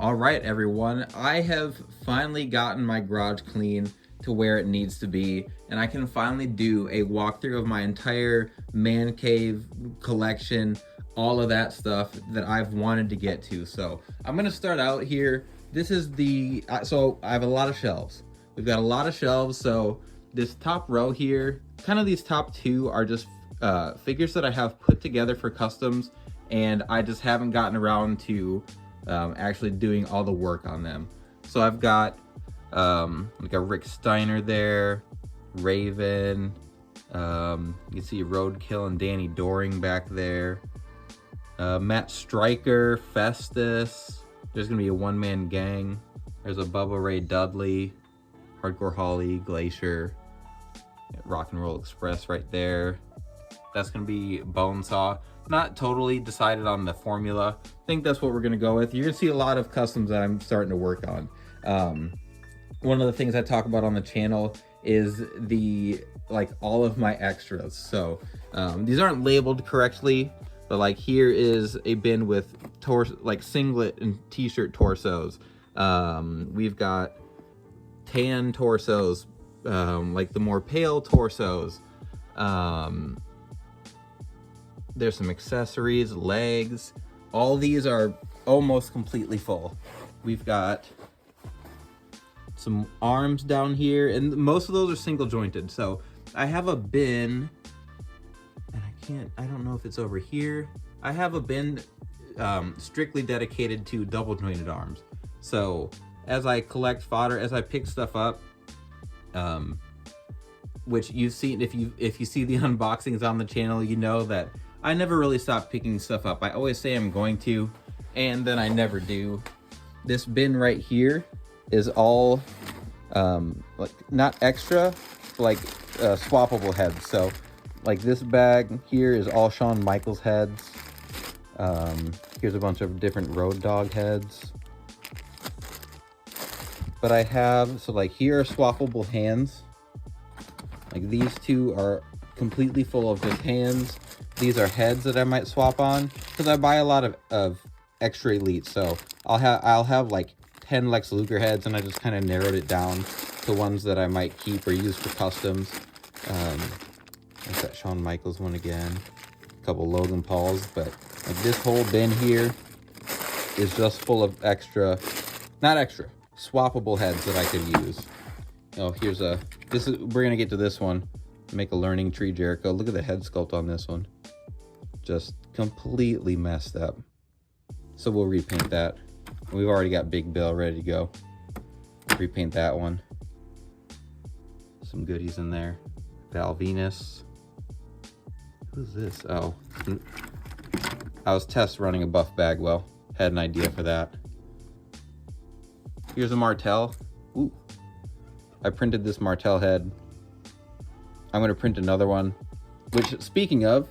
All right, everyone, I have finally gotten my garage clean to where it needs to be, and I can finally do a walkthrough of my entire man cave collection, all of that stuff that I've wanted to get to. So I'm gonna start out here. This is so I have a lot of shelves. We've got a lot of shelves, so this top row here, kind of these top two are just figures that I have put together for customs, and I just haven't gotten around to actually doing all the work on them. So I've got like a Rick Steiner there, Raven, you can see Roadkill and Danny Doring back there, Matt Stryker, Festus, there's gonna be a one-man gang, there's a Bubba Ray Dudley, Hardcore Holly, Glacier, Rock and Roll Express right there. That's gonna be Bonesaw. Not totally decided on the formula. I think that's what we're gonna go with. You're gonna see a lot of customs that I'm starting to work on. One of the things I talk about on the channel is all of my extras. So these aren't labeled correctly, but like here is a bin with singlet and t-shirt torsos. We've got tan torsos, like the more pale torsos. There's some accessories, legs. All these are almost completely full. We've got some arms down here, and most of those are single jointed. So I have a bin, and I don't know if it's over here. I have a bin strictly dedicated to double jointed arms. So as I collect fodder, as I pick stuff up, which you've seen, if you see the unboxings on the channel, you know that I never really stop picking stuff up. I always say I'm going to, and then I never do. This bin right here is all not extra, like swappable heads. So like this bag here is all Shawn Michaels heads. Here's a bunch of different Road Dogg heads. But I have, so like here are swappable hands. Like these two are completely full of just hands. These are heads that I might swap on because I buy a lot of extra elites. So I'll have like 10 Lex Luger heads, and I just kind of narrowed it down to ones that I might keep or use for customs. There's that Shawn Michaels one again, a couple Logan Pauls, but like this whole bin here is just full of swappable heads that I could use. Oh, we're gonna get to this one. Make a learning tree Jericho. Look at the head sculpt on this one. Just completely messed up. So we'll repaint that. We've already got Big Bill ready to go. Repaint that one. Some goodies in there. Val Venus. Who's this? Oh. I was test running a Buff Bagwell. Had an idea for that. Here's a Martel. Ooh. I printed this Martel head. I'm going to print another one, which, speaking of,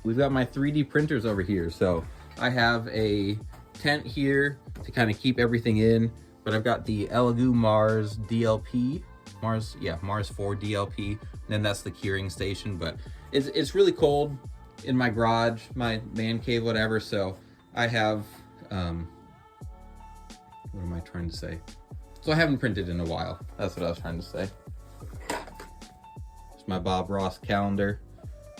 we've got my 3D printers over here. So I have a tent here to kind of keep everything in, but I've got the Elegoo Mars DLP, Mars 4 DLP, and then that's the curing station. But it's really cold in my garage, my man cave, whatever. So I have, what am I trying to say? So I haven't printed in a while. That's what I was trying to say. My Bob Ross calendar.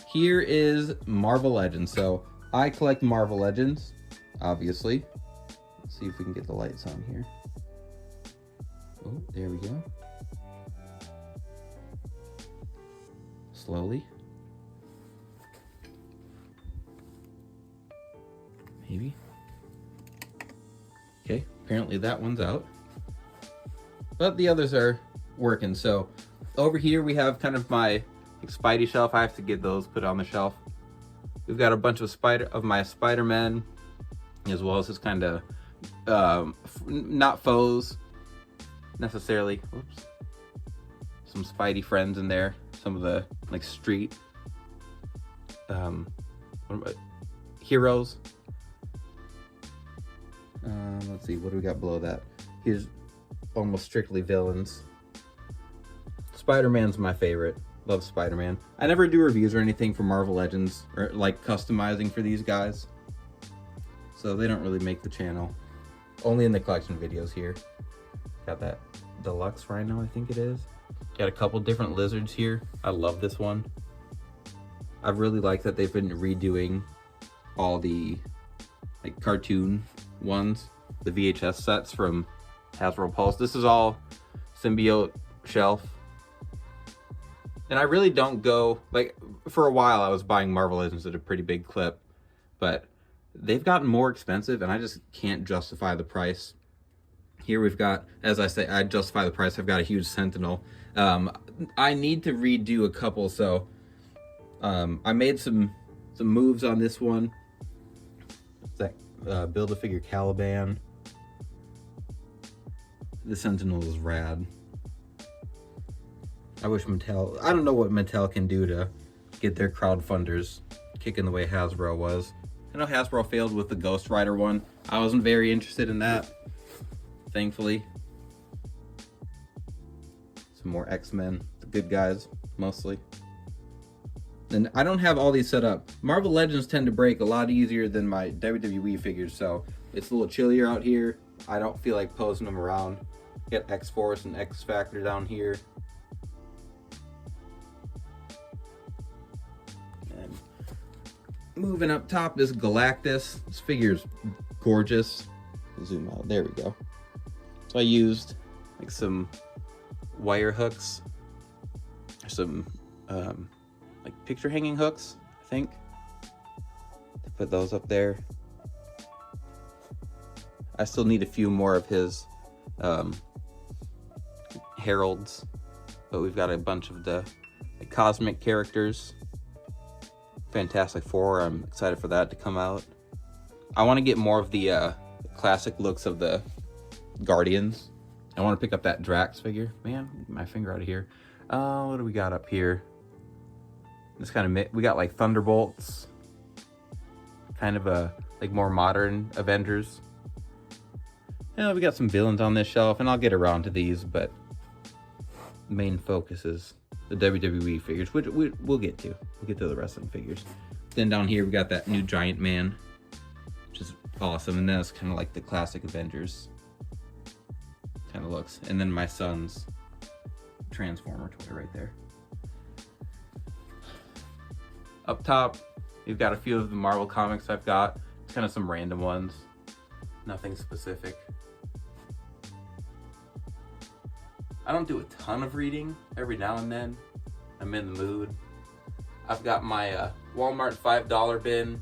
Here is Marvel Legends. So I collect Marvel Legends, obviously. Let's see if we can get the lights on here. Oh, there we go. Slowly. Maybe. Okay, apparently that one's out. But the others are working. So over here we have kind of my Spidey shelf. I have to get those put on the shelf. We've got a bunch of my Spider-Man, as well as this kind of not foes necessarily. Oops. Some Spidey friends in there. Some of the like street heroes. Let's see, what do we got below that? Here's almost strictly villains. Spider-Man's my favorite. Love Spider-Man. I never do reviews or anything for Marvel Legends, or like customizing for these guys, so they don't really make the channel. only in the collection videos here. Got that deluxe rhino, I think it is. Got a couple different lizards here. I love this one. I really like that they've been redoing all the like cartoon ones, the VHS sets from Hasbro Pulse. This is all symbiote shelf. And I really don't go, like, for a while I was buying Marvel Legends at a pretty big clip, but they've gotten more expensive and I just can't justify the price. Here we've got, as I say, I justify the price. I've got a huge Sentinel. I need to redo a couple, so I made some moves on this one. It's that Build-A-Figure Caliban. The Sentinel is rad. I wish Mattel, I don't know what Mattel can do to get their crowdfunders kicking the way Hasbro was. I know Hasbro failed with the Ghost Rider one. I wasn't very interested in that, thankfully. Some more X-Men, the good guys, mostly. And I don't have all these set up. Marvel Legends tend to break a lot easier than my WWE figures, so it's a little chillier out here. I don't feel like posing them around. Get X-Force and X-Factor down here. And moving up top is Galactus. This figure's gorgeous. Zoom out, there we go. So I used like some wire hooks, some like picture hanging hooks, I think, to put those up there. I still need a few more of his heralds, but we've got a bunch of the cosmic characters. Fantastic Four, I'm excited for that to come out. I want to get more of the classic looks of the Guardians. I want to pick up that Drax figure. Man, get my finger out of here. What do we got up here? This kind of, we got like Thunderbolts, kind of a like more modern Avengers. Yeah, we got some villains on this shelf, and I'll get around to these, but the main focus is the WWE figures, which we'll get to. We'll get to the wrestling figures. Then down here we got that new Giant Man, which is awesome, and then it's kind of like the classic Avengers kind of looks. And then my son's Transformer toy right there. Up top, we've got a few of the Marvel comics I've got. It's kind of some random ones, nothing specific. I don't do a ton of reading. Every now and then, I'm in the mood. I've got my Walmart $5 bin,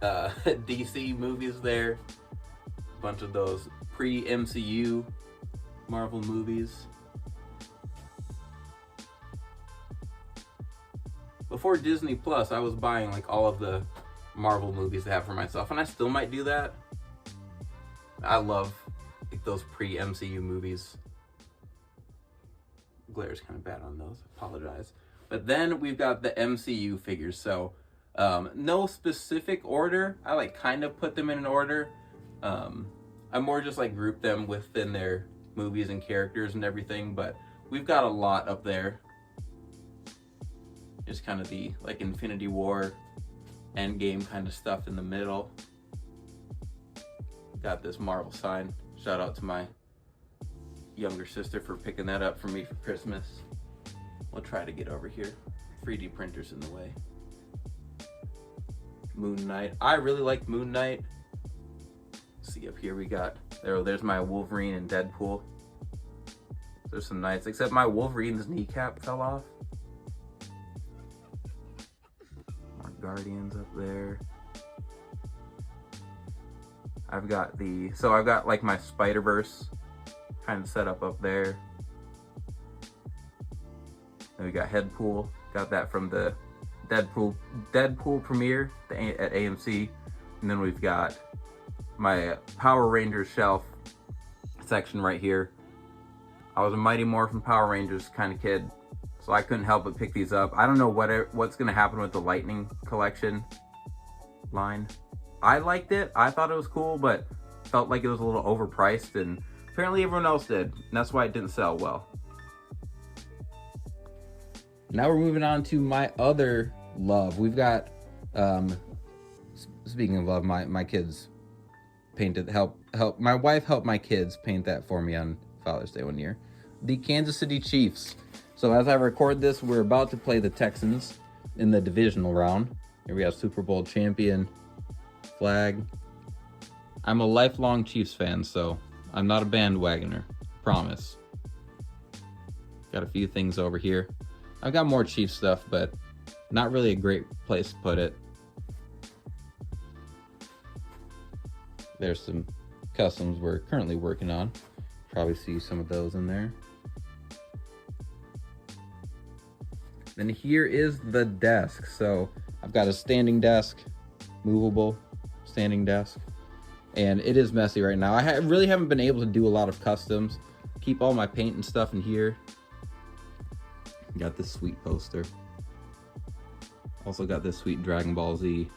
DC movies there. A bunch of those pre-MCU Marvel movies. Before Disney Plus, I was buying like all of the Marvel movies to have for myself, and I still might do that. I love like those pre-MCU movies. Glare's kind of bad on those, apologize. But then we've got the MCU figures, so no specific order. I like kind of put them in an order. I more just like group them within their movies and characters and everything, but we've got a lot up there. Just kind of the like Infinity War, Endgame kind of stuff in the middle. Got this Marvel sign. Shout out to my younger sister for picking that up for me for Christmas. We'll try to get over here. 3D printers in the way. Moon Knight. I really like Moon Knight. See up here we got, there's my Wolverine and Deadpool. There's some Knights, except my Wolverine's kneecap fell off. More Guardians up there. I've got like my Spider-Verse kind of set up there. Then we got Headpool. Got that from the Deadpool premiere at AMC. And then we've got my Power Rangers shelf section right here. I was a Mighty Morphin Power Rangers kind of kid, so I couldn't help but pick these up. I don't know what's going to happen with the Lightning collection line. I liked it. I thought it was cool, but felt like it was a little overpriced, and apparently everyone else did, and that's why it didn't sell well. Now we're moving on to my other love. We've got, speaking of love, my kids painted, my wife helped my kids paint that for me on Father's Day one year. The Kansas City Chiefs. So as I record this, we're about to play the Texans in the divisional round. Here we have Super Bowl champion flag. I'm a lifelong Chiefs fan, so I'm not a bandwagoner. Promise. Got a few things over here. I've got more Chiefs stuff, but not really a great place to put it. There's some customs we're currently working on. Probably see some of those in there. Then here is the desk. So I've got a standing desk, movable standing desk, and it is messy right now. I really haven't been able to do a lot of customs. Keep all my paint and stuff in here. Got this sweet poster. Also got this sweet Dragon Ball Z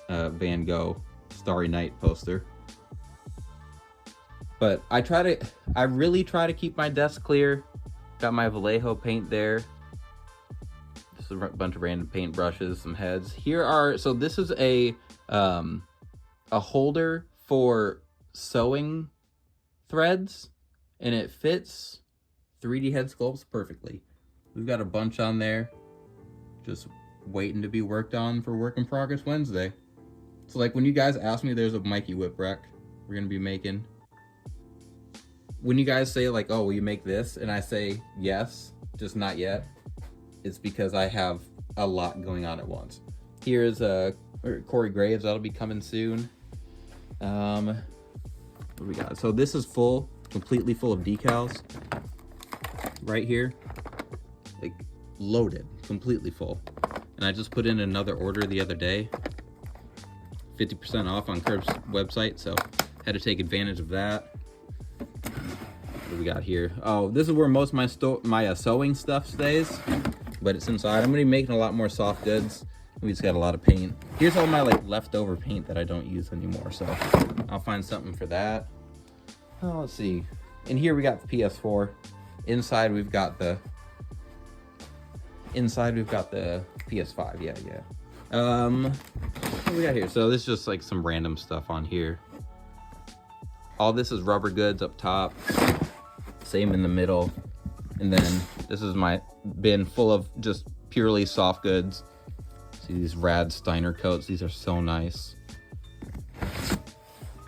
Van Gogh Starry Night poster. But I really try to keep my desk clear. Got my Vallejo paint there. Just a bunch of random paint brushes, some heads. So this is a holder for sewing threads, and it fits 3D head sculpts perfectly. We've got a bunch on there, just waiting to be worked on for Work in Progress Wednesday. So like when you guys ask me, there's a Mikey Whipwreck we're gonna be making. When you guys say like, oh, will you make this? And I say yes, just not yet. It's because I have a lot going on at once. Here's Corey Graves, that'll be coming soon. What do we got? So this is full, completely full of decals right here. Like loaded, completely full. And I just put in another order the other day. 50% off on Curb's website, so had to take advantage of that. What do we got here? Oh, this is where most of my sewing stuff stays, but it's inside. I'm gonna be making a lot more soft goods. We just got a lot of paint. Here's all my like leftover paint that I don't use anymore, so I'll find something for that. Oh, let's see. In here we got the PS4. Inside we've got the PS5. Yeah. What do we got here? So this is just like some random stuff on here. All this is rubber goods up top. Same in the middle. And then this is my bin full of just purely soft goods. See these rad Steiner coats. These are so nice.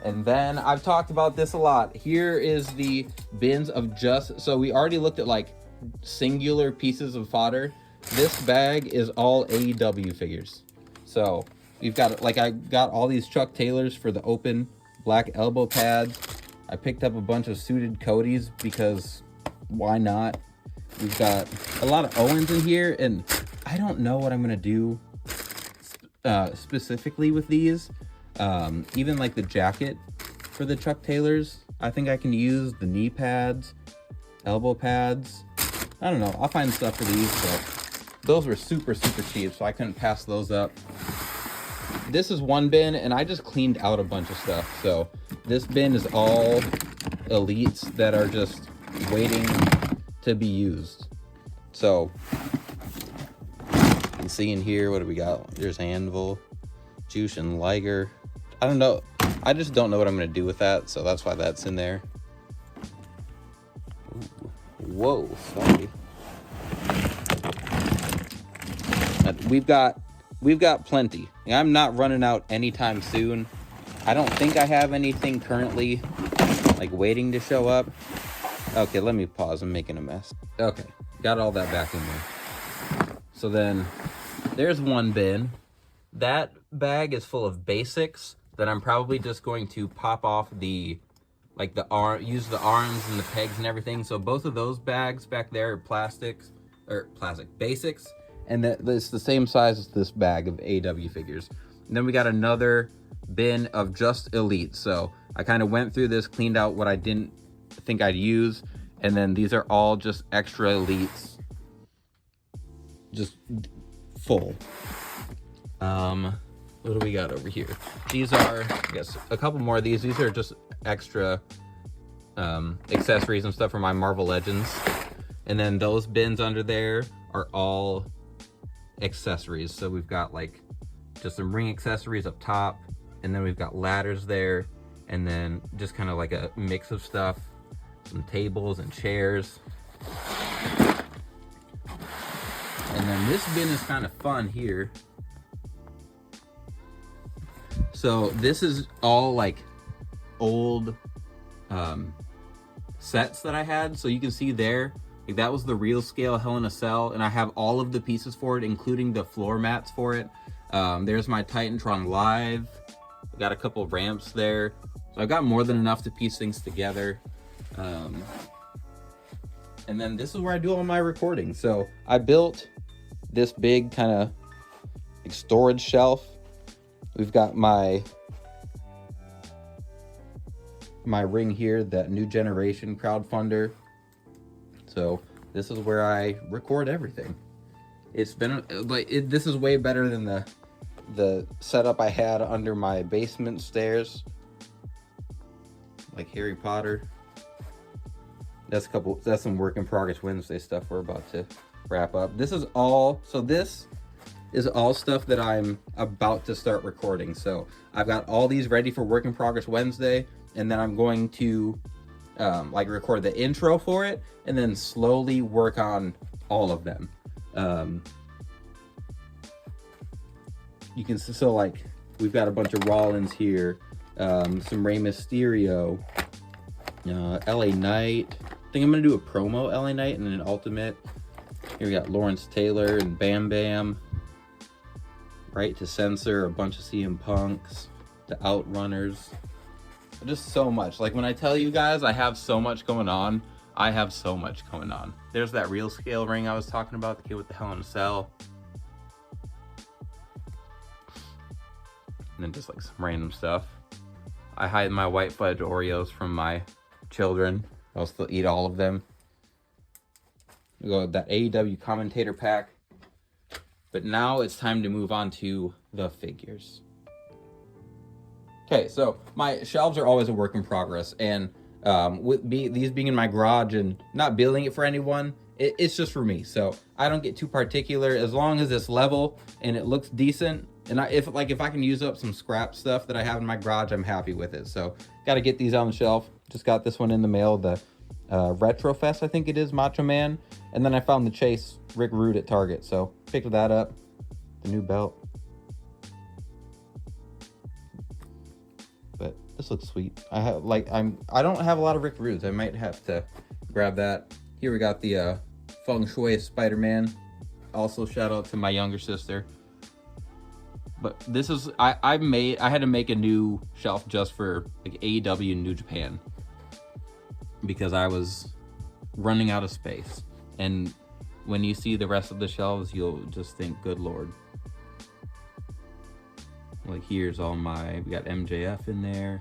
And then I've talked about this a lot. Here is the bins of so we already looked at like singular pieces of fodder. This bag is all AEW figures. So we've got, like, I got all these Chuck Taylors for the open black elbow pads. I picked up a bunch of suited Codys because why not? We've got a lot of Owens in here, and I don't know what I'm gonna do specifically with these. Even like the jacket for the Chuck Taylors, I think I can use the knee pads, elbow pads. I don't know, I'll find stuff for these, but those were super cheap, so I couldn't pass those up. This is one bin, and I just cleaned out a bunch of stuff. So this bin is all elites that are just waiting to be used. So you can see in here, what do we got? There's Anvil, Juice, and Liger. I don't know. I just don't know what I'm going to do with that, so that's why that's in there. Ooh. Whoa, sorry. We've got plenty. I'm not running out anytime soon. I don't think I have anything currently like waiting to show up. Okay, let me pause. I'm making a mess. Okay, got all that back in there. So then there's one bin. That bag is full of basics that I'm probably just going to pop off use the arms and the pegs and everything. So both of those bags back there are plastic basics. And it's the same size as this bag of AEW figures. And then we got another bin of just Elite. So I kind of went through this, cleaned out what I didn't think I'd use. And then these are all just extra Elites. Just full. What do we got over here? These are, I guess, a couple more of these. These are just extra accessories and stuff for my Marvel Legends. And then those bins under there are all accessories. So we've got like just some ring accessories up top, and then we've got ladders there, and then just kind of like a mix of stuff, some tables and chairs. And then this bin is kind of fun here. So this is all like old sets that I had. So you can see there, like that was the real scale Hell in a Cell, and I have all of the pieces for it, including the floor mats for it. There's my Titantron Live. I got a couple ramps there. So I've got more than enough to piece things together. And then this is where I do all my recording. So I built this big kind of like storage shelf. We've got my ring here, that New Generation crowdfunder. So this is where I record everything. It's been like this is way better than the setup I had under my basement stairs, like Harry Potter. That's some work in progress Wednesday stuff we're about to wrap up. This is all stuff that I'm about to start recording. So I've got all these ready for work in progress Wednesday, and then I'm going to like record the intro for it, and then slowly work on all of them. You can so like we've got a bunch of Rollins here, some Rey Mysterio, LA Knight. I think I'm gonna do a promo LA Knight and then an Ultimate. Here we got Lawrence Taylor and Bam Bam. Right to Censor, a bunch of CM Punks, the Outrunners. Just so much. Like when I tell you guys I have so much going on, I have so much going on. There's that real scale ring I was talking about, the kid with the Hell in a Cell. And then just like some random stuff. I hide my white fudge Oreos from my children. I'll still eat all of them. We go with that AEW commentator pack. But now it's time to move on to the figures. Okay, so my shelves are always a work in progress, and these being in my garage and not building it for anyone, it's just for me. So I don't get too particular. As long as it's level and it looks decent, and if I can use up some scrap stuff that I have in my garage, I'm happy with it. So got to get these on the shelf. Just got this one in the mail, the Retrofest, I think it is, Macho Man. And then I found the Chase Rick Rude at Target, so picked that up. The new belt. But this looks sweet. I don't have a lot of Rick Rudes. I might have to grab that. Here we got the Feng Shui Spider-Man. Also shout out to my younger sister. But this is I had to make a new shelf just for like AEW and New Japan, because I was running out of space. And when you see the rest of the shelves, you'll just think, good Lord. Like here's all we got MJF in there.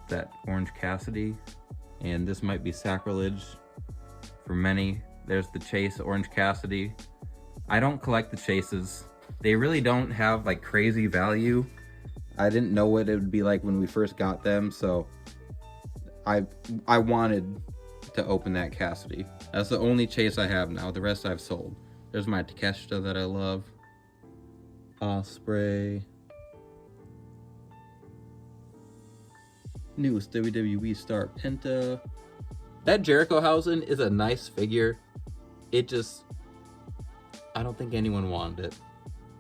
That Orange Cassidy. And this might be sacrilege for many. There's the Chase Orange Cassidy. I don't collect the Chases. They really don't have like crazy value. I didn't know what it would be like when we first got them, so I wanted to open that Cassidy. That's the only Chase I have now. The rest I've sold. There's my Takeshita that I love. Ospreay. Newest WWE star Penta. That Jerichohausen is a nice figure. It just, I don't think anyone wanted it.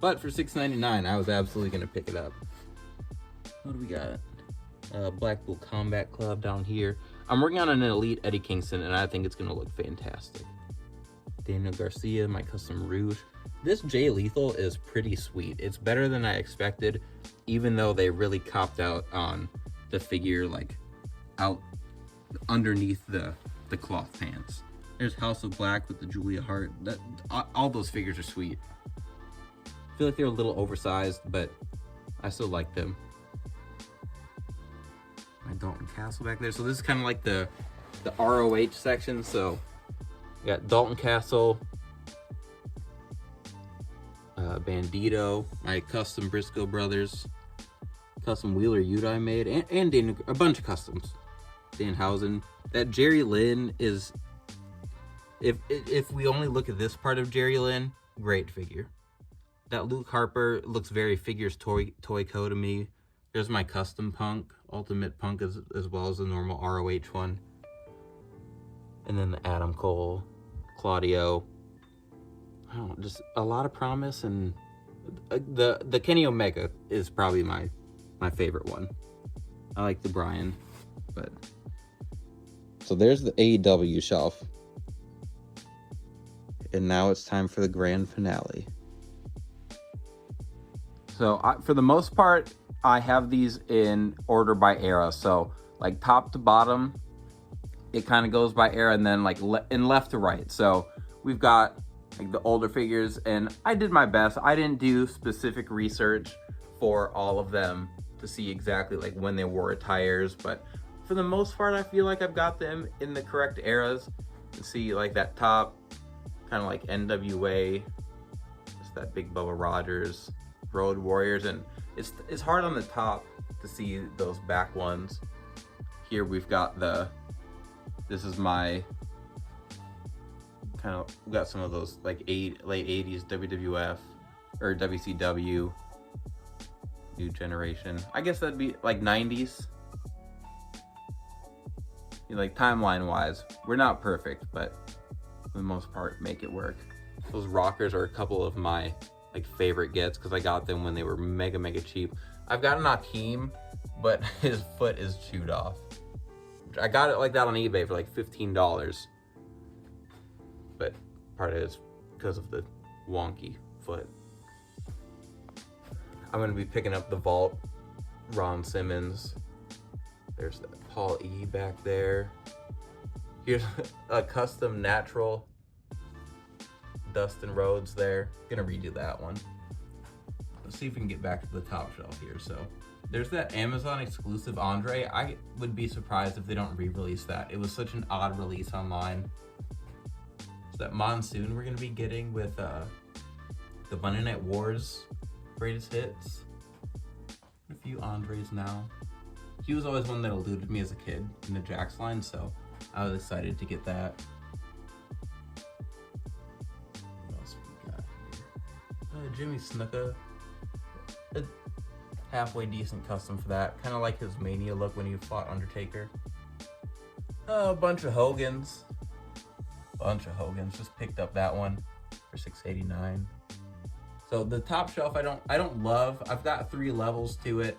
But for $6.99, I was absolutely going to pick it up. What do we got? Blackpool Combat Club down here. I'm working on an Elite Eddie Kingston, and I think it's going to look fantastic. Daniel Garcia, my custom Rouge. This Jay Lethal is pretty sweet. It's better than I expected, even though they really copped out on the figure, like, out underneath the cloth pants. There's House of Black with the Julia Hart. All those figures are sweet. I feel like they're a little oversized, but I still like them. My Dalton Castle back there. So this is kind of like the ROH section. So we got Dalton Castle, Bandito, my custom Briscoe Brothers, custom Wheeler Yuta I made, and Dan, a bunch of customs. Danhausen. That Jerry Lynn is, if we only look at this part of Jerry Lynn, great figure. That Luke Harper looks very Figures Toy Co to me. There's my custom Punk, Ultimate Punk, as well as the normal ROH one. And then the Adam Cole, Claudio. I don't know, just a lot of promise, and the Kenny Omega is probably my favorite one. I like the Bryan, but so there's the AEW shelf. And now it's time for the grand finale. So for the most part, I have these in order by era. So like top to bottom, it kind of goes by era, and then like in left to right. So we've got like the older figures, and I did my best. I didn't do specific research for all of them to see exactly like when they wore attires, but for the most part, I feel like I've got them in the correct eras. You can see like that top, kind of like NWA, just that big Bubba Rogers, Road Warriors, and it's hard on the top to see those back ones. Here we've got this is my kind of, we got some of those like late 80s WWF or WCW, New Generation. I guess that'd be like 90s. You know, like timeline wise, we're not perfect, but for the most part, make it work. Those rockers are a couple of my like favorite gets because I got them when they were mega cheap. I've got an Akeem, but his foot is chewed off. I got it like that on eBay for like $15, but part of it is because of the wonky foot. I'm gonna be picking up the Vault, Ron Simmons. There's that Paul E back there. Here's a custom natural Dustin Rhodes there. Gonna redo that one. Let's see if we can get back to the top shelf here. So there's that Amazon exclusive Andre. I would be surprised if they don't re-release that. It was such an odd release online. So that Monsoon we're gonna be getting with the Monday Night Wars greatest hits. A few Andres now. He was always one that eluded me as a kid in the Jax line, so I was excited to get that. What else we got here? Jimmy Snuka. A halfway decent custom for that. Kind of like his Mania look when he fought Undertaker. A bunch of Hogans. Just picked up that one for $6.89. So the top shelf I don't love. I've got 3 levels to it,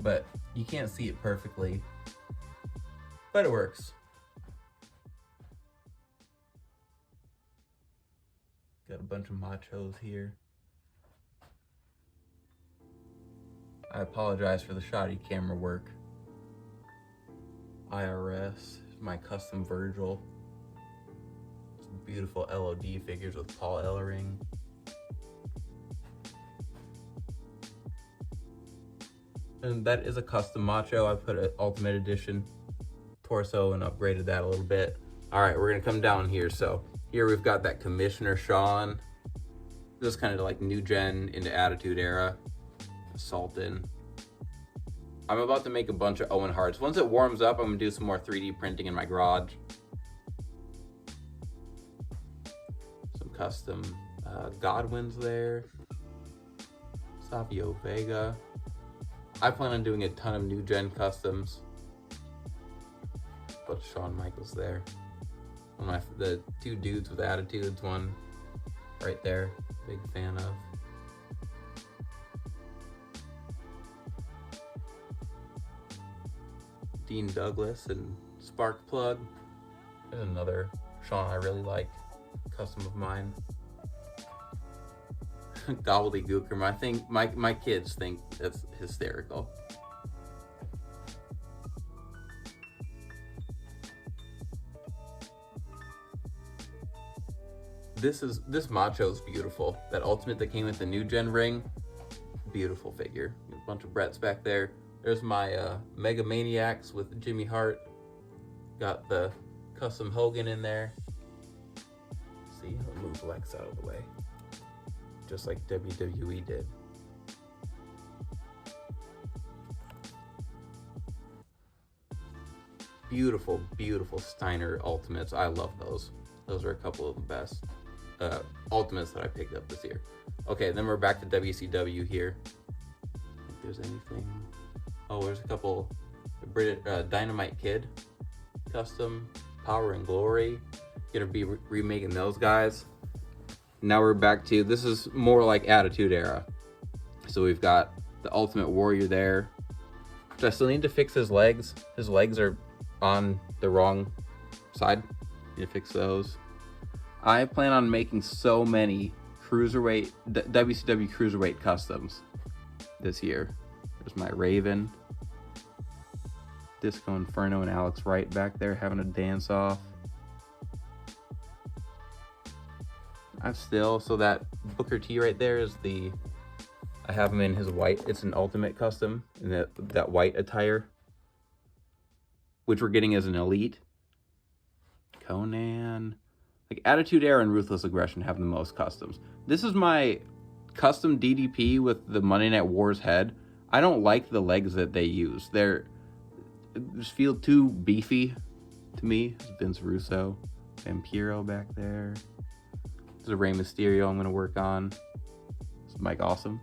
but you can't see it perfectly. But it works. Got a bunch of machos here. I apologize for the shoddy camera work. IRS, my custom Virgil. Some beautiful LOD figures with Paul Ellering. And that is a custom macho. I put an Ultimate Edition torso and upgraded that a little bit. All right, we're gonna come down here. So here we've got that Commissioner Sean. This is kind of like new gen into Attitude Era. Sultan. I'm about to make a bunch of Owen Harts. Once it warms up, I'm gonna do some more 3D printing in my garage. Some custom Godwins there. Savio Vega. I plan on doing a ton of new gen customs. But Shawn Michaels there. The 2 dudes with attitudes, one right there. Big fan of. Dean Douglas and Sparkplug. There's another Shawn I really like. Custom of mine. Gobbledygooker. I think my kids think that's hysterical. This macho's beautiful. That Ultimate that came with the new gen ring, beautiful figure. A bunch of Bretts back there. There's my Mega Maniacs with Jimmy Hart. Got the custom Hogan in there. See, I'll move Lex out of the way, just like WWE did. Beautiful, beautiful Steiner Ultimates. I love those. Those are a couple of the best. Ultimates that I picked up this year. Okay, then we're back to WCW here. If there's anything. Oh, there's a couple. Dynamite Kid custom, Power and Glory. Gonna be remaking those guys. Now we're back to, this is more like Attitude Era. So we've got the Ultimate Warrior there. Which I still need to fix his legs. His legs are on the wrong side. Need to fix those. I plan on making so many WCW Cruiserweight customs this year. There's my Raven. Disco Inferno and Alex Wright back there having a dance off. So that Booker T right there is I have him in his white. It's an Ultimate custom in that white attire, which we're getting as an Elite. Conan. Like Attitude Era and Ruthless Aggression have the most customs. This is my custom DDP with the Monday Night Wars head. I don't like the legs that they use. They just feel too beefy to me. It's Vince Russo. Vampiro back there. There's a Rey Mysterio I'm going to work on. It's Mike Awesome.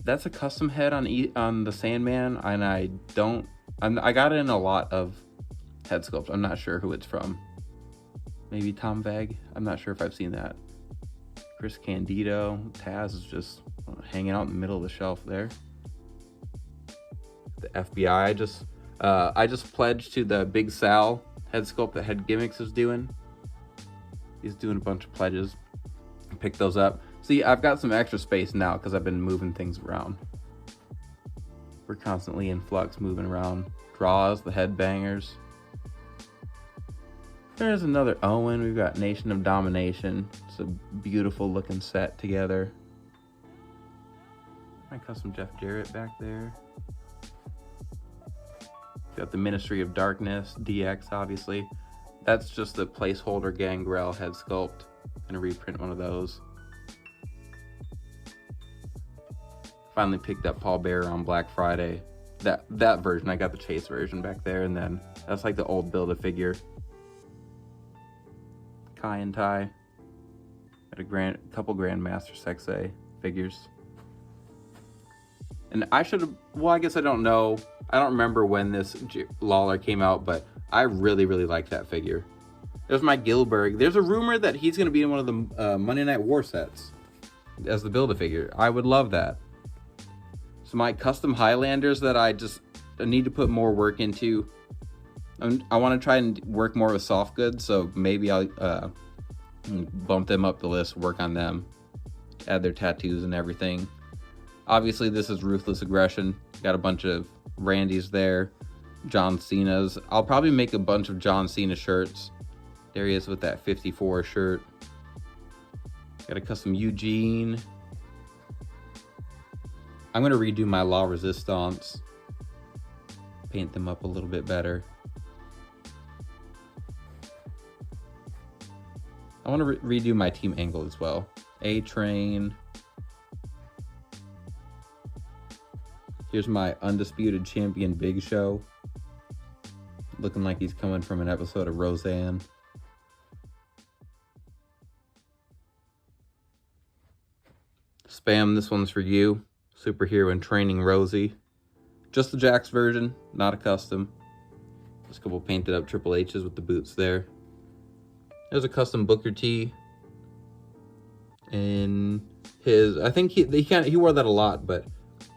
That's a custom head on the Sandman, and I got it in a lot of head sculpts. I'm not sure who it's from. Maybe Tom Veg. I'm not sure if I've seen that. Chris Candido. Taz is just hanging out in the middle of the shelf there. The FBI. I just pledged to the Big Sal head sculpt that Head Gimmicks is doing. He's doing a bunch of pledges. Pick those up. See, I've got some extra space now because I've been moving things around. We're constantly in flux, moving around. Draws, the headbangers. There's another Owen. We've got Nation of Domination. It's a beautiful looking set together. My custom Jeff Jarrett back there. Got the Ministry of Darkness, DX obviously. That's just the placeholder Gangrel head sculpt. Gonna reprint one of those. Finally picked up Paul Bearer on Black Friday. That version, I got the Chase version back there, and then that's like the old Build-A-Figure. Kai and Tai. Got a couple Grandmaster Sexay figures. And I guess I don't know. I don't remember when this Lawler came out, but I really, really like that figure. There's my Gilbert. There's a rumor that he's going to be in one of the Monday Night War sets as the Build-A-Figure. I would love that. So my custom Highlanders that I need to put more work into. I want to try and work more with soft goods, so maybe I'll bump them up the list, work on them, add their tattoos and everything. Obviously, this is Ruthless Aggression. Got a bunch of Randys there, John Cena's. I'll probably make a bunch of John Cena shirts. There he is with that 54 shirt. Got a custom Eugene. I'm going to redo my La Resistance. Paint them up a little bit better. I want to redo my Team Angle as well. A-Train. Here's my Undisputed Champion Big Show. Looking like he's coming from an episode of Roseanne. Spam, this one's for you. Superhero in Training Rosie. Just the Jax version, not a custom. Just a couple painted up Triple H's with the boots there. There's a custom Booker T. And I think he wore that a lot, but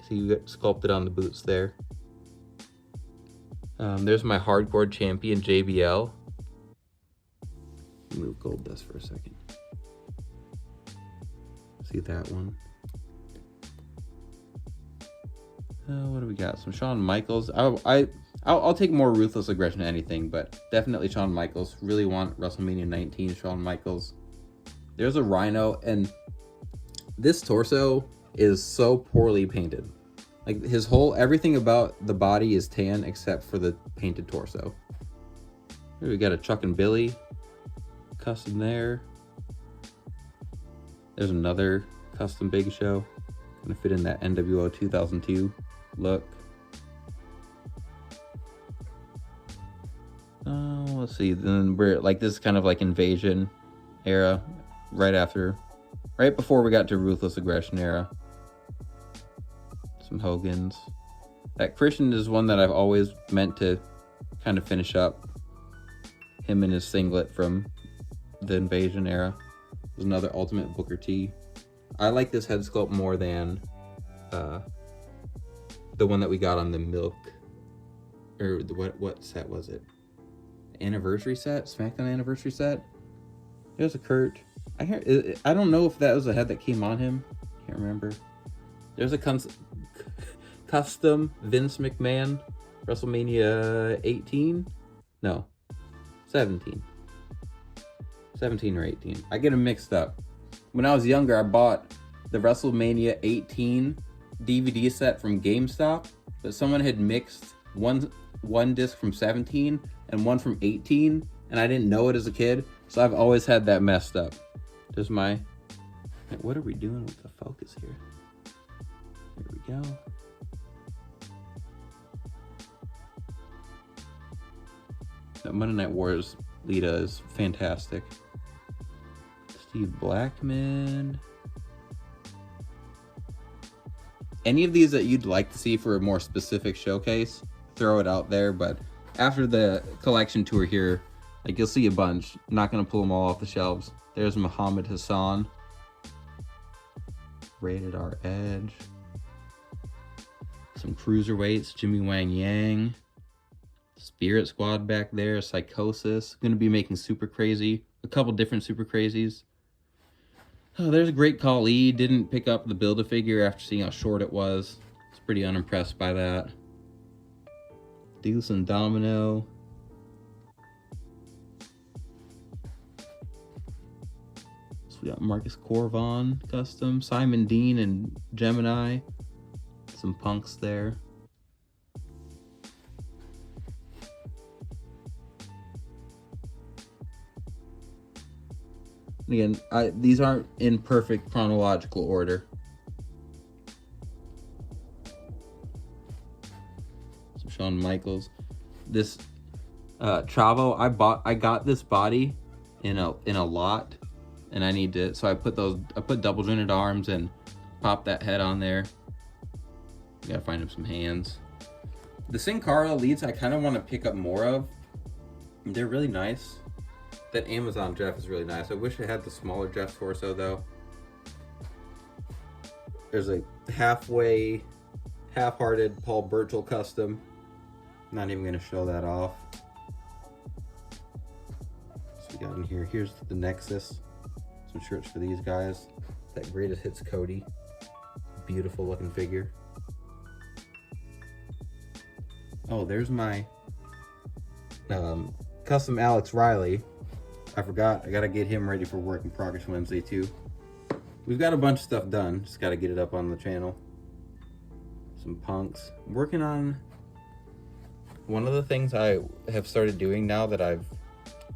see, you got sculpted on the boots there. There's my Hardcore Champion JBL. Move Gold Dust for a second. See that one. What do we got? Some Shawn Michaels. I'll take more Ruthless Aggression to anything, but definitely Shawn Michaels. Really want WrestleMania 19 Shawn Michaels. There's a Rhino, and this torso is so poorly painted. Like everything about the body is tan except for the painted torso. Here we got a Chuck and Billy custom there. There's another custom Big Show. Gonna fit in that NWO 2002 look. let's see. Then we're like, this is kind of like Invasion era, right before we got to Ruthless Aggression era. Some Hogans. That Christian is one that I've always meant to kind of finish up. Him in his singlet from the Invasion era. There's another Ultimate Booker T. I like this head sculpt more than the one that we got on the Milk, or the, what set was it? Anniversary set? SmackDown anniversary set? There's a Kurt. I don't know if that was a head that came on him. Can't remember. There's a custom Vince McMahon WrestleMania 18? No. 17. 17 or 18. I get them mixed up. When I was younger, I bought the WrestleMania 18 DVD set from GameStop, but someone had mixed one disc from 17 and one from 18, and I didn't know it as a kid, so I've always had that messed up. There's my... What are we doing with the focus here? Here we go. That Monday Night Wars Lita is fantastic. Steve Blackman. Any of these that you'd like to see for a more specific showcase, throw it out there. But after the collection tour here, like, you'll see a bunch. I'm not going to pull them all off the shelves. There's Muhammad Hassan. Rated R Edge. Some cruiserweights. Jimmy Wang Yang. Spirit Squad back there. Psychosis. Going to be making Super Crazy. A couple different Super Crazies. Oh, there's a Great Khali. Didn't pick up the Build-A-Figure after seeing how short it was. It's pretty unimpressed by that. Deuce and Domino. So we got Marcus Corvon custom. Simon Dean and Gemini. Some punks there. Again, these aren't in perfect chronological order. Some Shawn Michaels. This Chavo, I got this body in a lot, and I need to. So I put double jointed arms and pop that head on there. Gotta find him some hands. The Sin Cara Elites I kind of want to pick up more of. They're really nice. That Amazon Jeff is really nice. I wish I had the smaller Jeff torso though. There's a half-hearted Paul Burchill custom. Not even gonna show that off. So we got in here. Here's the Nexus. Some shirts for these guys. That Greatest Hits Cody. Beautiful looking figure. Oh, there's my custom Alex Riley. I forgot. I gotta get him ready for Work in Progress Wednesday too. We've got a bunch of stuff done. Just gotta get it up on the channel. Some punks. I'm working on one of the things I have started doing now that I've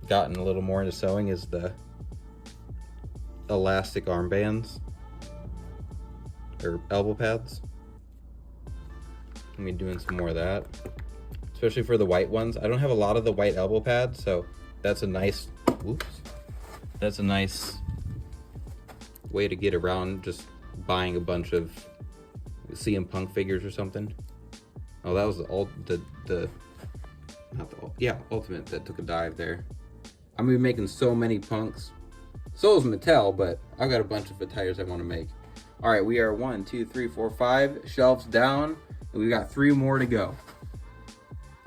gotten a little more into sewing is the elastic armbands or elbow pads. I'm gonna be doing some more of that, especially for the white ones. I don't have a lot of the white elbow pads, so that's a nice way to get around just buying a bunch of CM Punk figures or something. Oh, that was Ultimate that took a dive there. I'm gonna be making so many Punks. So is Mattel, but I've got a bunch of attires I want to make. All right, we are 1, 2, 3, 4, 5 shelves down, and we've got 3 more to go.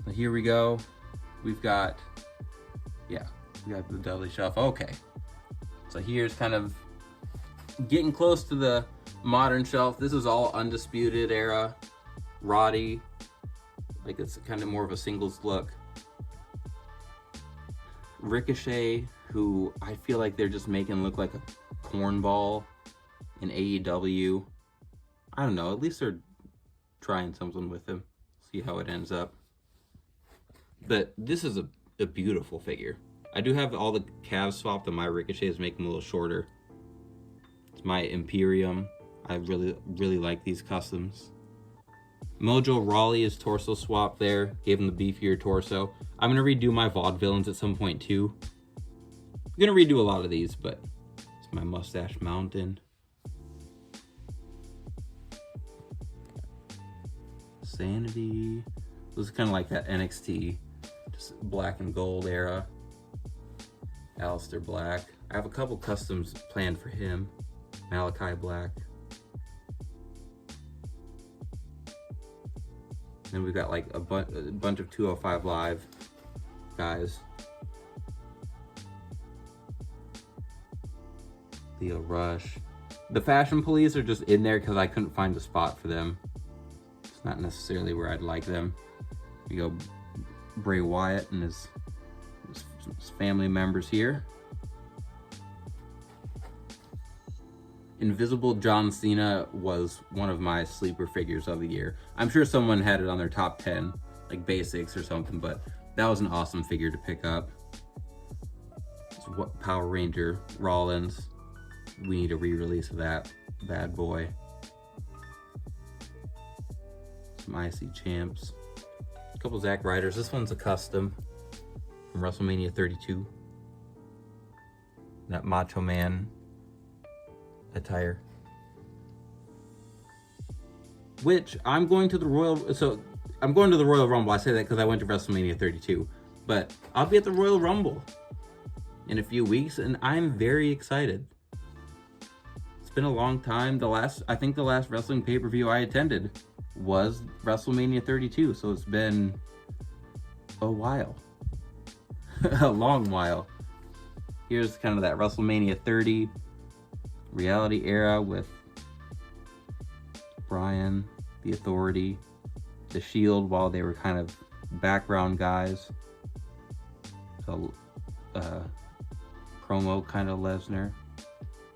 So here we go. We've got, we got the Dudley shelf. Okay, so here's kind of getting close to the modern shelf. This is all Undisputed era, Roddy. Like, it's kind of more of a singles look. Ricochet, who I feel like they're just making look like a cornball in AEW. I don't know, at least they're trying something with him. See how it ends up. But this is a beautiful figure. I do have all the calves swapped, and my Ricochet is making him a little shorter. It's my Imperium. I really like these customs. Mojo Rawley is torso swap there. Gave him the beefier torso. I'm going to redo my Vaudevillains at some point too. I'm going to redo a lot of these, but it's my Mustache Mountain. Sanity. This is kind of like that NXT, just black and gold era. Aleister Black. I have a couple customs planned for him. Malachi Black. Then we've got like a bunch of 205 Live guys. Leo Rush. The Fashion Police are just in there because I couldn't find a spot for them. It's not necessarily where I'd like them. We go Bray Wyatt and his family members here. Invisible John Cena was one of my sleeper figures of the year. I'm sure someone had it on their top 10, like basics or something, but that was an awesome figure to pick up. It's what Power Ranger Rollins. We need a re-release of that bad boy. Some IC champs. A couple Zack Ryders. This one's a custom from WrestleMania 32. That Macho Man attire. Which I'm going to the Royal Rumble. I say that because I went to WrestleMania 32. But I'll be at the Royal Rumble in a few weeks, and I'm very excited. It's been a long time. I think the last wrestling pay-per-view I attended was WrestleMania 32, so it's been a while. A long while. Here's kind of that WrestleMania 30 reality era with Bryan, The Authority, The Shield, while they were kind of background guys. So, promo kind of Lesnar.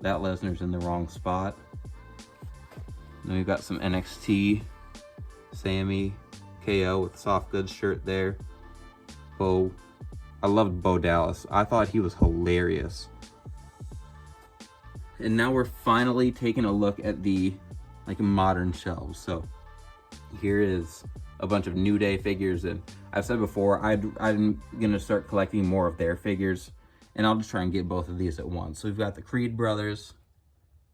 That Lesnar's in the wrong spot. And then we've got some NXT. Sammy, KO with soft goods shirt there. Bo. I loved Bo Dallas. I thought he was hilarious. And now we're finally taking a look at the modern shelves. So here is a bunch of New Day figures, and I've said before I'm gonna start collecting more of their figures, and I'll just try and get both of these at once. So we've got the Creed brothers,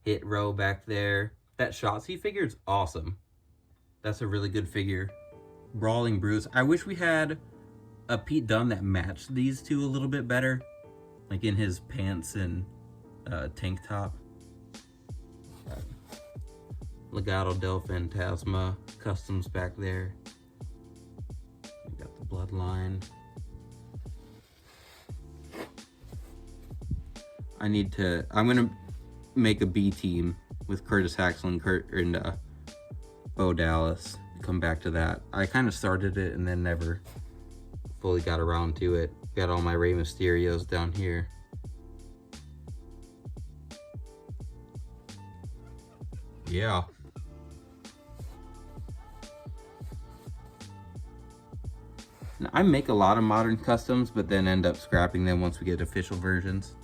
Hit Row back there. That Shotzi figure is awesome. That's a really good figure. Brawling Bruce. I wish we had a Pete Dunne that matched these two a little bit better, like in his pants and tank top. Legado del Fantasma customs back there. We got the Bloodline. I'm gonna make a B team with Curtis Axel and Bo Dallas. Come back to that. I kind of started it and then never fully got around to it. Got all my Rey Mysterios down here. Yeah. Now, I make a lot of modern customs, but then end up scrapping them once we get official versions.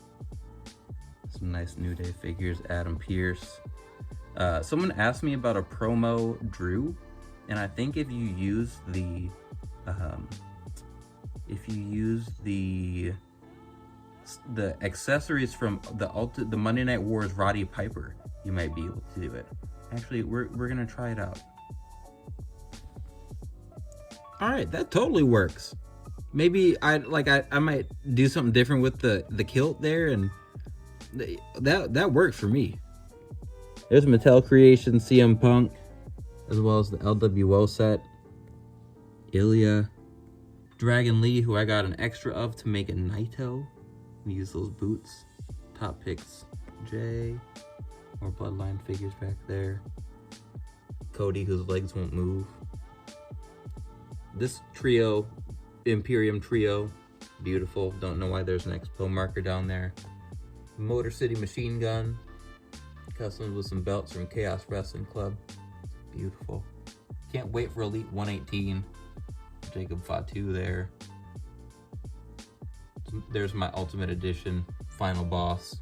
Some nice New Day figures. Adam Pearce. Someone asked me about a promo Drew, and I think if you use the accessories from the Monday Night Wars Roddy Piper, you might be able to do it. Actually, we're gonna try it out. All right, that totally works. Maybe I might do something different with the kilt there, and that works for me. There's Mattel Creation CM Punk, as well as the LWO set. Ilya, Dragon Lee, who I got an extra of to make a Naito. Use those boots. Top picks. Jay. More Bloodline figures back there. Cody, whose legs won't move. This trio, Imperium trio, beautiful. Don't know why there's an Expo marker down there. Motor City Machine Gun. Customs with some belts from Chaos Wrestling Club. Beautiful. Can't wait for Elite 118. Jacob Fatu there. There's my Ultimate Edition Final Boss,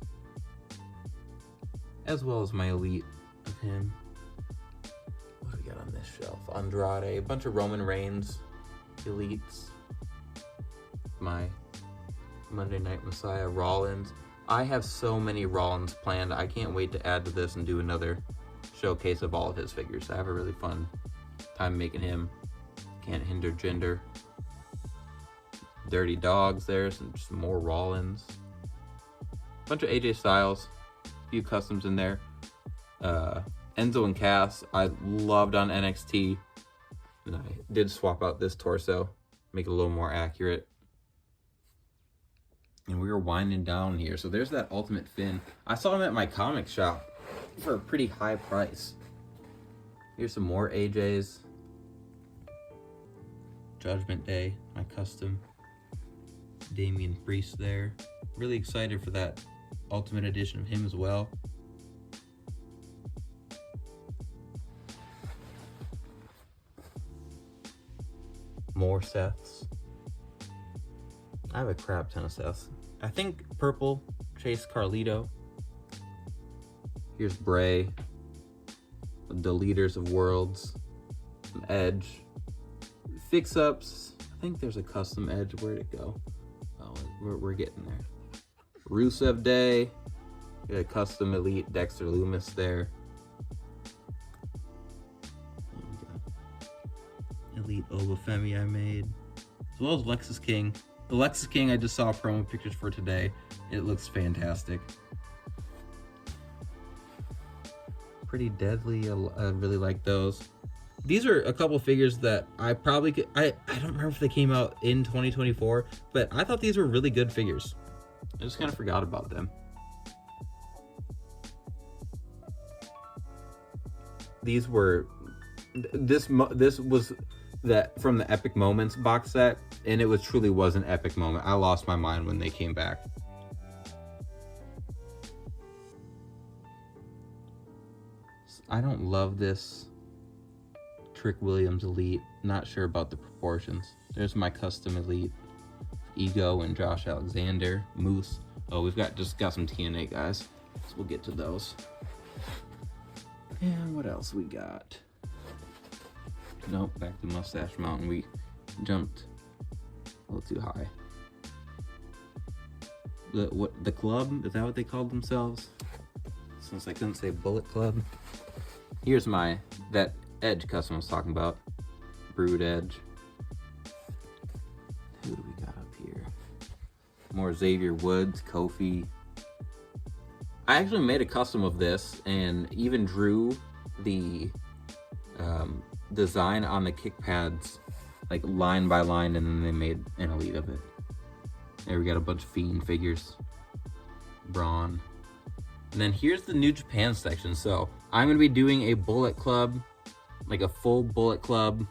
as well as my Elite of him. What do we got on this shelf? Andrade, a bunch of Roman Reigns elites. My Monday Night Messiah, Rollins. I have so many Rollins planned. I can't wait to add to this and do another showcase of all of his figures. I have a really fun time making him. Can't hinder gender. Dirty Dogs there, some more Rollins. Bunch of AJ Styles. A few customs in there. Enzo and Cass, I loved on NXT. And I did swap out this torso, make it a little more accurate. And we were winding down here. So there's that Ultimate Finn. I saw him at my comic shop for a pretty high price. Here's some more AJs. Judgment Day, my custom. Damian Priest there. Really excited for that Ultimate Edition of him as well. More Seths. I have a crap ton of Seths. I think purple, Chase Carlito. Here's Bray. The Leaders of Worlds. Some Edge. Fix-ups. I think there's a custom Edge. Where'd it go? Oh, we're getting there. Rusev Day. Got a custom Elite Dexter Loomis there. Elite Obafemi I made. As well as Lexus King. The Lexus King I just saw promo pictures for today. It looks fantastic. Pretty deadly. I really like those. These are a couple figures that I probably could, I don't remember if they came out in 2024, but I thought these were really good figures. I just kind of forgot about them. These were, this was that from the Epic Moments box set, and it truly was an epic moment. I lost my mind when they came back. I don't love this Trick Williams Elite. Not sure about the proportions. There's my custom Elite. Ego and Josh Alexander. Moose. Oh, we've just got some TNA guys. So we'll get to those. And what else we got? Nope, back to Mustache Mountain. We jumped a little too high. The club? Is that what they called themselves? Since I couldn't say Bullet Club. Here's that Edge custom I was talking about. Brood Edge. Who do we got up here? More Xavier Woods, Kofi. I actually made a custom of this and even drew the design on the kick pads like line by line, and then they made an Elite of it. There we got a bunch of Fiend figures. Braun. And then here's the New Japan section. So I'm going to be doing a Bullet Club, like a full Bullet Club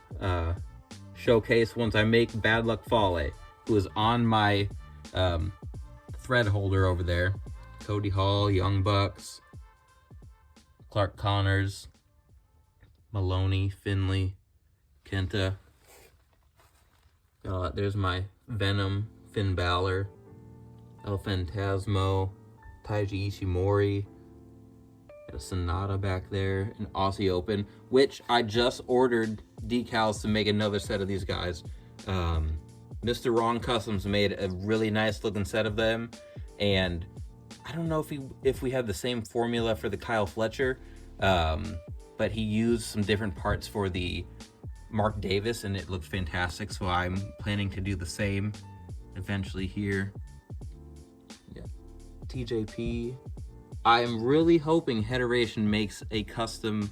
showcase once I make Bad Luck Fale, who is on my thread holder over there. Cody Hall, Young Bucks, Clark Connors, Maloney, Finley, Kenta. There's my Venom, Finn Balor, El Phantasmo, Taiji Ishimori, got a Sonata back there, an Aussie Open, which I just ordered decals to make another set of these guys. Mr. Wrong Customs made a really nice looking set of them, and I don't know if we have the same formula for the Kyle Fletcher, but he used some different parts for the Mark Davis, and it looked fantastic, so I'm planning to do the same eventually here. Yeah. TJP. I'm really hoping Heteration makes a custom,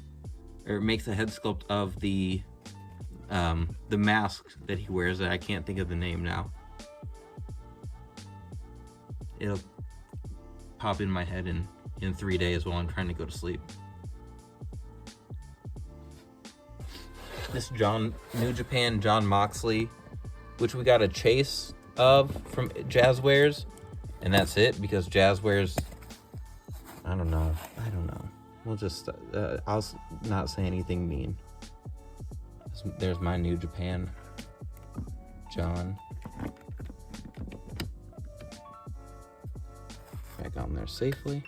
or makes a head sculpt of the mask that he wears that I can't think of the name now. It'll pop in my head in 3 days while I'm trying to go to sleep. This New Japan John Moxley, which we got a chase of from Jazzwares, and that's it, because Jazzwares, I don't know. We'll just, I'll not say anything mean. There's my New Japan John. Back on there safely.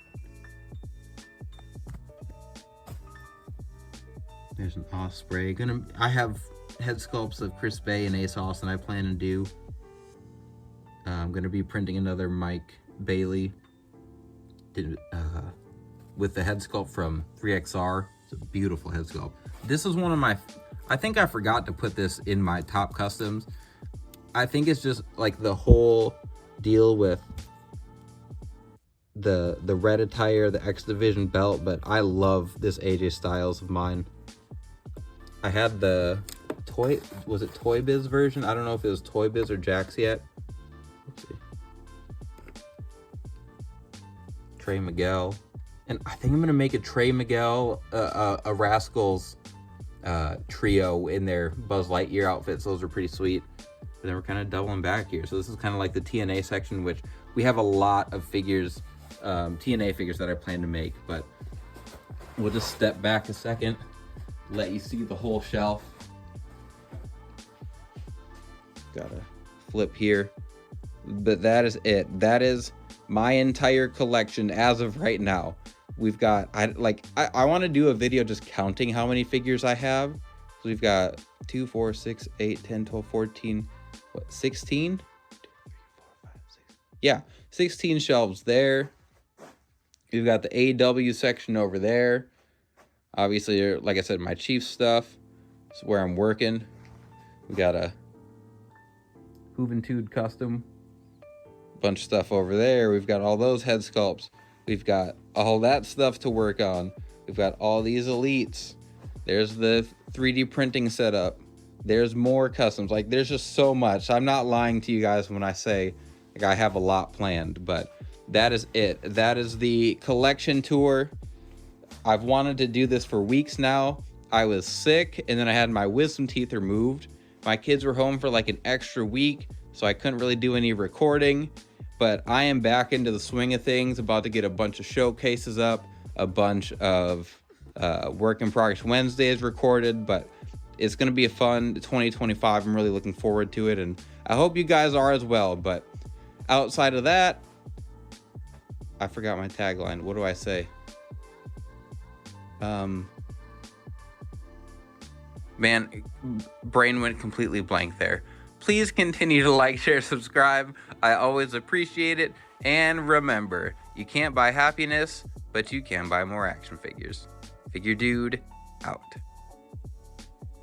There's an Osprey. I have head sculpts of Chris Bay and Ace Austin I plan to do. I'm gonna be printing another Mike Bailey with the head sculpt from 3XR. It's a beautiful head sculpt. This is one of my, I think I forgot to put this in my top customs. I think it's just like the whole deal with the red attire, the X Division belt, but I love this AJ Styles of mine. I had the was it Toy Biz version? I don't know if it was Toy Biz or Jax yet. Let's see. Trey Miguel. And I think I'm gonna make a Trey Miguel, a Rascals trio in their Buzz Lightyear outfits. Those are pretty sweet. But then we're kind of doubling back here. So this is kind of like the TNA section, which we have a lot of figures, TNA figures that I plan to make. But we'll just step back a second, let you see the whole shelf. Gotta flip here. But that is it. That is my entire collection as of right now. We've got, I want to do a video just counting how many figures I have. So we've got 2, 4, 6, 8, 10, 12, 14, 16? 2, 3, 4, 5, 6. Yeah, 16 shelves there. We've got the AEW section over there. Obviously, like I said, my Chiefs stuff. It's where I'm working. We got a Juventud custom. Bunch of stuff over there. We've got all those head sculpts. We've got all that stuff to work on. We've got all these elites. There's the 3D printing setup. There's more customs. Like, there's just so much. I'm not lying to you guys when I say like I have a lot planned, but that is it. That is the collection tour. I've wanted to do this for weeks now. I was sick, and then I had my wisdom teeth removed. My kids were home for like an extra week, so I couldn't really do any recording. But I am back into the swing of things, about to get a bunch of showcases up, a bunch of Work in Progress Wednesdays recorded, but it's going to be a fun 2025. I'm really looking forward to it, and I hope you guys are as well. But outside of that, I forgot my tagline. What do I say? Man, brain went completely blank there. Please continue to like, share, subscribe. I always appreciate it. And remember, you can't buy happiness, but you can buy more action figures. Figure Dude, out.